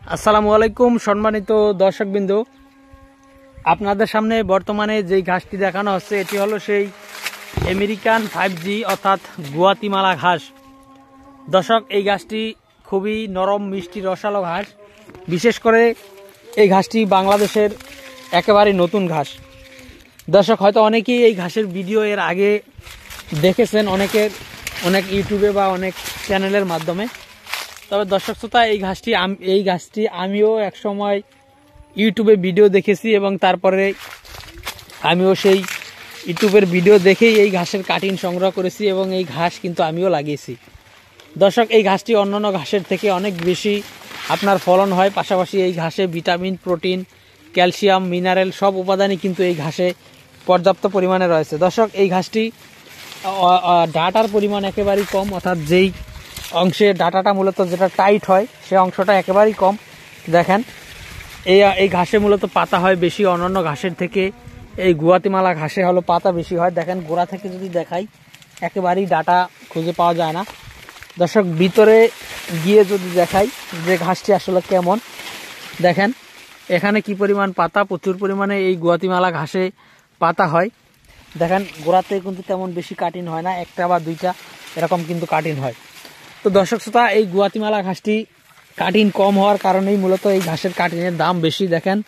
আসসালামু আলাইকুম সম্মানিত দর্শকবৃন্দ, আপনাদের সামনে বর্তমানে যেই ঘাসটি দেখানো হচ্ছে এটি হলো সেই আমেরিকান 5G অর্থাৎ গুয়াতিমালা ঘাস। দর্শক, এই ঘাসটি খুবই নরম মিষ্টি রসালো ঘাস। বিশেষ করে এই ঘাসটি বাংলাদেশের একেবারে নতুন ঘাস। দর্শক, হয়তো অনেকেই এই ঘাসের ভিডিও এর আগে দেখেছেন অনেক ইউটিউবে বা অনেক চ্যানেলের মাধ্যমে। তবে দর্শক শ্রোতা, এই ঘাসটি আমিও একসময় ইউটিউবে ভিডিও দেখেছি এবং তারপরে আমিও সেই ইউটিউবের ভিডিও দেখেই এই ঘাসের কাটিং সংগ্রহ করেছি এবং এই ঘাস কিন্তু আমিও লাগিয়েছি। দর্শক, এই ঘাসটি অন্যান্য ঘাসের থেকে অনেক বেশি আপনার ফলন হয়। পাশাপাশি এই ঘাসে ভিটামিন, প্রোটিন, ক্যালসিয়াম, মিনারেল সব উপাদানই কিন্তু এই ঘাসে পর্যাপ্ত পরিমাণে রয়েছে। দর্শক, এই ঘাসটি ডাটার পরিমাণ একেবারেই কম, অর্থাৎ যেই অংশে ডাটাটা মূলত যেটা টাইট হয় সে অংশটা একেবারেই কম। দেখেন, এই ঘাসে মূলত পাতা হয় বেশি অন্যান্য ঘাসের থেকে। এই গুয়াতিমালা ঘাসে হলো পাতা বেশি হয়। দেখেন, গোড়া থেকে যদি দেখাই একেবারেই ডাটা খুঁজে পাওয়া যায় না। দর্শক, ভিতরে গিয়ে যদি দেখাই যে ঘাসটি আসলে কেমন, দেখেন এখানে কি পরিমাণ পাতা, প্রচুর পরিমাণে এই গুয়াতিমালা ঘাসে পাতা হয়। দেখেন, গোড়াতে কিন্তু তেমন বেশি কাটিং হয় না, একটা বা দুইটা এরকম কিন্তু কাটিং হয়। তো দর্শক শ্রোতা, এই গুয়াতিমালা ঘাসটি কাটিং কম হওয়ার কারণেই মূলত এই ঘাসের কাটিংয়ের দাম বেশি। দেখেন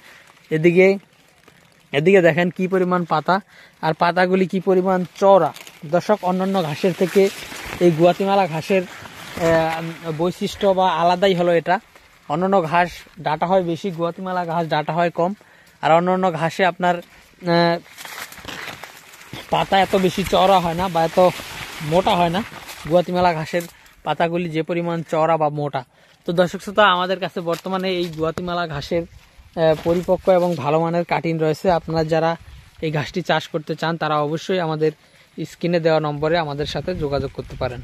এদিকে দেখেন কি পরিমাণ পাতা, আর পাতাগুলি কি পরিমাণ চওড়া। দর্শক, অন্যান্য ঘাসের থেকে এই গুয়াতিমালা ঘাসের বৈশিষ্ট্য বা আলাদাই হলো এটা। অন্যান্য ঘাস ডাটা হয় বেশি, গুয়াতিমালা ঘাস ডাটা হয় কম। আর অন্যান্য ঘাসে আপনার পাতা এত বেশি চওড়া হয় না বা এত মোটা হয় না। গুয়াতিমালা ঘাসের পাতাগুলি যে পরিমাণ চওড়া বা মোটা। তো দর্শক শ্রোতা, আমাদের কাছে বর্তমানে এই গুয়াতিমালা ঘাসের পরিপক্ক এবং ভালো মানের কাটিং রয়েছে। আপনারা যারা এই ঘাসটি চাষ করতে চান তারা অবশ্যই আমাদের স্ক্রিনে দেওয়া নম্বরে আমাদের সাথে যোগাযোগ করতে পারেন।